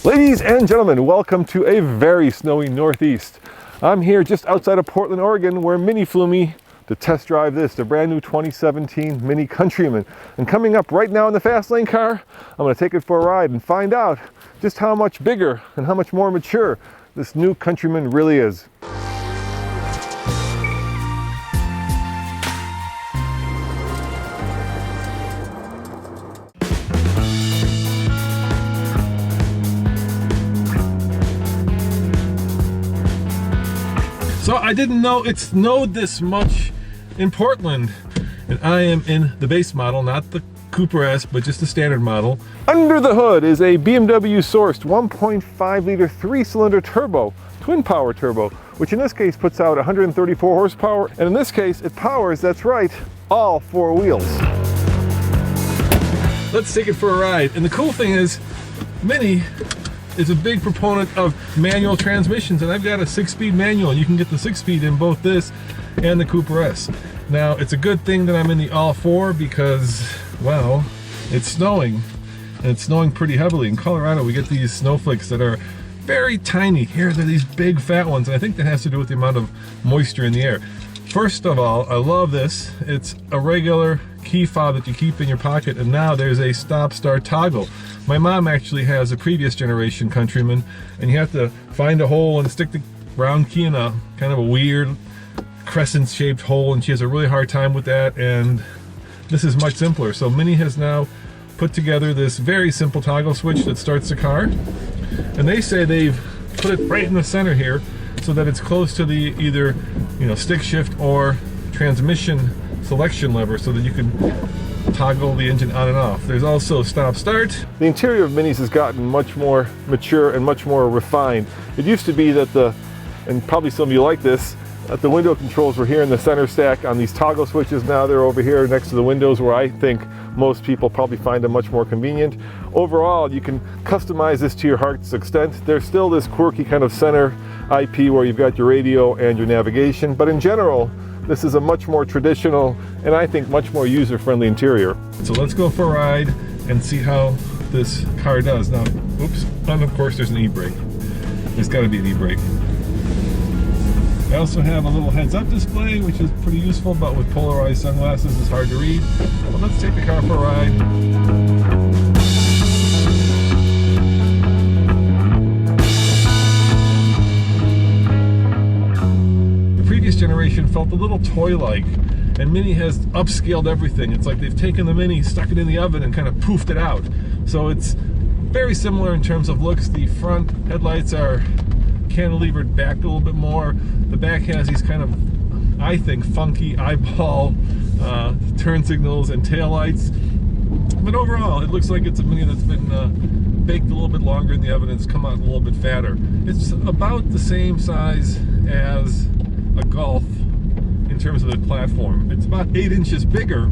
Ladies and gentlemen, welcome to a very snowy Northeast. I'm here just outside of Portland, Oregon, where Minnie flew me to test drive the brand new 2017 Mini Countryman. And coming up right now in the fast lane car, I'm going to take it for a ride and find out just how much bigger and how much more mature this new Countryman really is. So I didn't know it snowed this much in Portland, and I am in the base model, not the Cooper S, but just the standard model. Under the hood is a BMW sourced 1.5 liter 3-cylinder turbo, twin power turbo, which in this case puts out 134 horsepower, and in this case it powers, that's right, all four wheels. Let's take it for a ride. And the cool thing is, Minnie is a big proponent of manual transmissions, and I've got a 6-speed manual. You can get the 6-speed in both this and the Cooper S. Now, it's a good thing that I'm in the all-4 because, well, it's snowing, and it's snowing pretty heavily. In Colorado, we get these snowflakes that are very tiny. Here, they're these big fat ones, and I think that has to do with the amount of moisture in the air. First of all, I love this. It's a regular key fob that you keep in your pocket, and now there's a stop-start toggle. My mom actually has a previous generation Countryman, and you have to find a hole and stick the round key in a kind of a weird crescent-shaped hole, and she has a really hard time with that, and this is much simpler. So Minnie has now put together this very simple toggle switch that starts the car, and they say they've put it right in the center here so that it's close to the either, you know, stick shift or transmission selection lever so that you can toggle the engine on and off. There's also stop start. The interior of Minnie's has gotten much more mature and much more refined. It used to be that and probably some of you like this, that the window controls were here in the center stack on these toggle switches. Now they're over here next to the windows, where I think most people probably find them much more convenient. Overall, you can customize this to your heart's extent. There's still this quirky kind of center IP where you've got your radio and your navigation, but in general, this is a much more traditional and I think much more user-friendly interior. So let's go for a ride and see how this car does. Now, oops, and of course there's an e-brake. There's got to be an e-brake. I also have a little heads-up display, which is pretty useful, but with polarized sunglasses it's hard to read. But let's take the car for a ride. Generation felt a little toy-like, and Minnie has upscaled everything. It's like they've taken the Mini, stuck it in the oven, and kind of poofed it out. So it's very similar in terms of looks. The front headlights are cantilevered back a little bit more. The back has these kind of, I think, funky eyeball turn signals and taillights. But overall, it looks like it's a Mini that's been baked a little bit longer in the oven and it's come out a little bit fatter. It's about the same size as a Golf in terms of the platform. It's about 8 inches bigger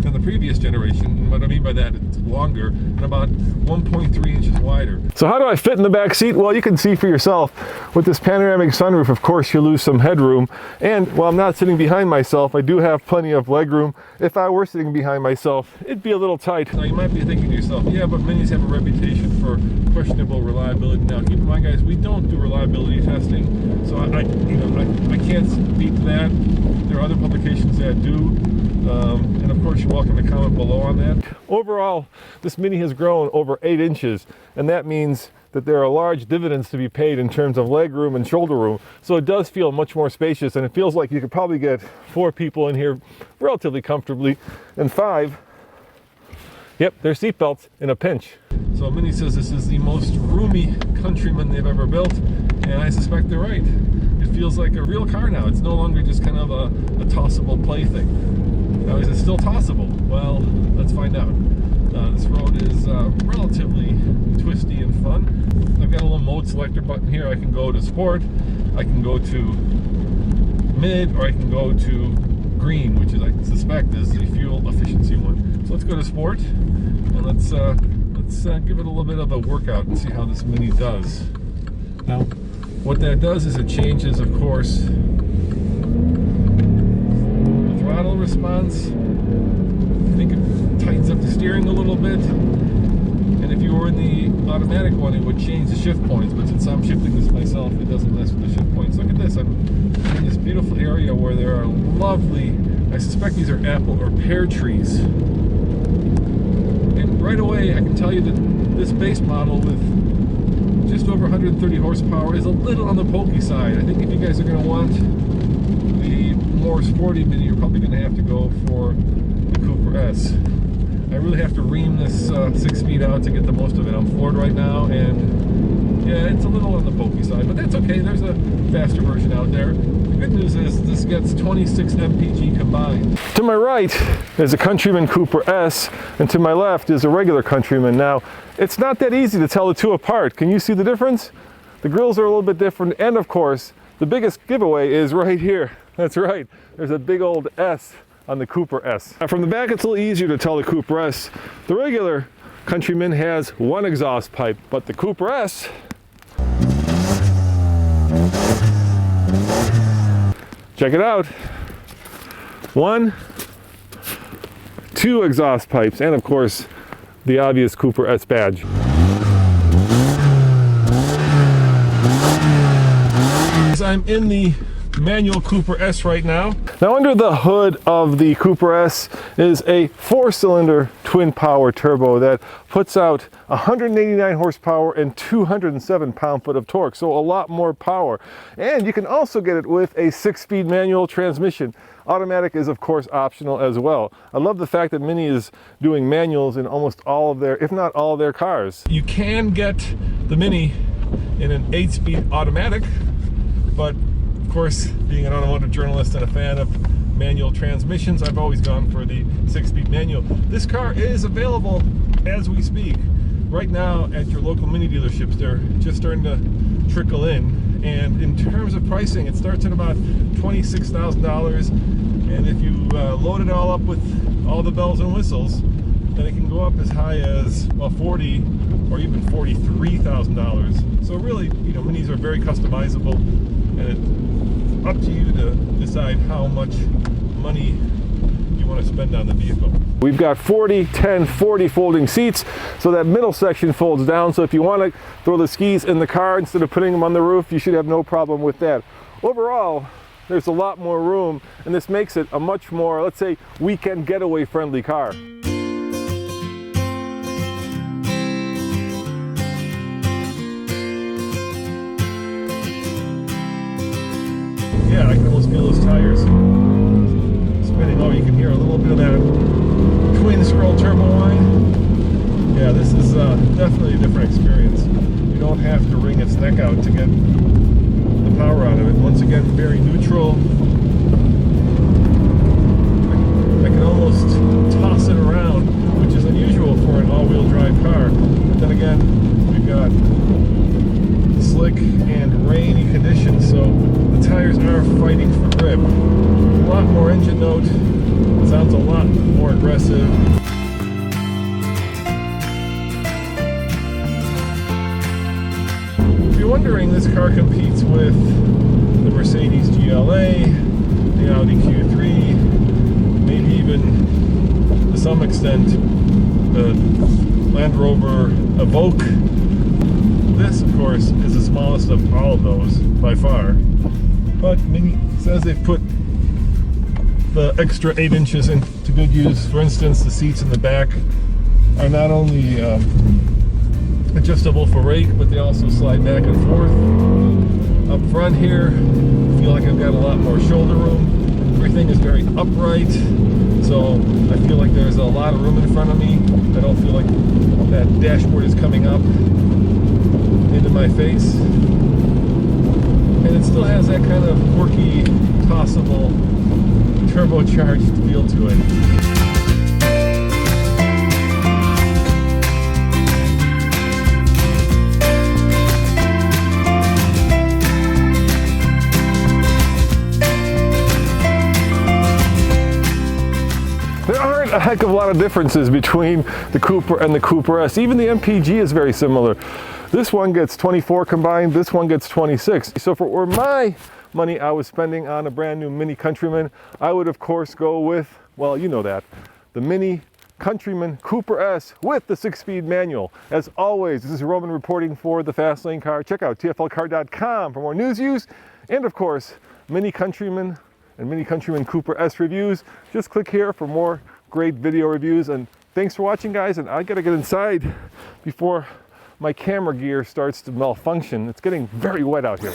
than the previous generation, and what I mean by that, it's longer and about 1.3 inches wider. So how do I fit in the back seat? Well, you can see for yourself. With this panoramic sunroof, of course, you lose some headroom, and while I'm not sitting behind myself, I do have plenty of leg room. If I were sitting behind myself, it'd be a little tight. Now you might be thinking to yourself, yeah, but Minis have a reputation for questionable reliability. Now keep in mind, guys, we don't do reliability testing, so I can't speak to that. There are other publications that do. And of course, you're welcome to comment below on that. Overall, this Mini has grown over 8 inches, and that means that there are large dividends to be paid in terms of leg room and shoulder room. So it does feel much more spacious, and it feels like you could probably get 4 people in here relatively comfortably, and 5, yep, their seatbelts in a pinch. So Minnie says this is the most roomy Countryman they've ever built, and I suspect they're right. It feels like a real car now. It's no longer just kind of a tossable plaything. Now, is it still tossable? Well, let's find out. This road is relatively twisty and fun. I've got a little mode selector button here. I can go to sport, I can go to mid, or I can go to green, which is, I suspect, is the fuel efficiency one. So let's go to sport, and let's give it a little bit of a workout and see how this Mini does. Now, what that does is it changes, of course, the throttle response. I think it tightens up the steering a little bit. And if you you were in the automatic one, it would change the shift points, but since I'm shifting this myself, it doesn't mess with the shift points. Look at this. I'm in this beautiful area where there are lovely, I suspect these are apple or pear trees. And right away, I can tell you that this base model with just over 130 horsepower is a little on the pokey side. I think if you guys are going to want the more sporty Mini, you're probably going to have to go for the Cooper S. I really have to ream this 6-speed out to get the most of it. I'm floored right now, and yeah, it's a little on the pokey side, but that's okay. There's a faster version out there. The good news is this gets 26 mpg combined. To my right is a Countryman Cooper S, and to my left is a regular Countryman. Now, it's not that easy to tell the two apart. Can you see the difference? The grills are a little bit different, and of course, the biggest giveaway is right here. That's right. There's a big old S on the Cooper S. Now from the back, it's a little easier to tell the Cooper S. The regular Countryman has one exhaust pipe, but the Cooper S, check it out. 1, 2 exhaust pipes, and of course, the obvious Cooper S badge. I'm in the manual Cooper S right now. Now under the hood of the Cooper S is a 4-cylinder twin power turbo that puts out 189 horsepower and 207 pound-foot of torque, so a lot more power. And you can also get it with a 6-speed manual transmission. Automatic is of course optional as well. I love the fact that Mini is doing manuals in almost all of their, if not all of their cars. You can get the Mini in an 8-speed automatic, but of course, being an automotive journalist and a fan of manual transmissions, I've always gone for the 6-speed manual. This car is available as we speak. Right now at your local Mini dealerships, they're just starting to trickle in. And in terms of pricing, it starts at about $26,000. And if you load it all up with all the bells and whistles, then it can go up as high as, well, $40,000 or even $43,000. So really, you know, Minis are very customizable, and it's up to you to decide how much money you want to spend on the vehicle. We've got 40, 10, 40 folding seats, so that middle section folds down. So if you want to throw the skis in the car instead of putting them on the roof, you should have no problem with that. Overall, there's a lot more room, and this makes it a much more, let's say, weekend getaway friendly car. Yeah, I can almost feel those tires spinning. Oh, you can hear a little bit of that twin scroll turbo whine. Yeah, this is definitely a different experience. You don't have to wring its neck out to get the power out of it. Once again, very neutral. I can almost toss it around, which is unusual for an all-wheel drive car. But then again, we've got slick and rainy conditions, so the tires are fighting for grip. A lot more engine note. It sounds a lot more aggressive. If you're wondering, this car competes with the Mercedes GLA, the Audi Q3, maybe even, to some extent, the Land Rover Evoque. This, of course, is the smallest of all of those, by far. But Mini says they've put the extra 8 inches into good use. For instance, the seats in the back are not only adjustable for rake, but they also slide back and forth. Up front here, I feel like I've got a lot more shoulder room. Everything is very upright, so I feel like there's a lot of room in front of me. I don't feel like that dashboard is coming up into my face. And it still has that kind of quirky, tossable, turbocharged feel to it. There aren't a heck of a lot of differences between the Cooper and the Cooper S. Even the MPG is very similar. This one gets 24 combined, this one gets 26. So for my money I was spending on a brand new Mini Countryman, I would of course go with, well, you know that, the Mini Countryman Cooper S with the 6-speed manual. As always, this is Roman reporting for the Fast Lane Car. Check out tflcar.com for more news, views, and of course, Mini Countryman and Mini Countryman Cooper S reviews. Just click here for more great video reviews. And thanks for watching, guys. And I gotta get inside before my camera gear starts to malfunction. It's getting very wet out here.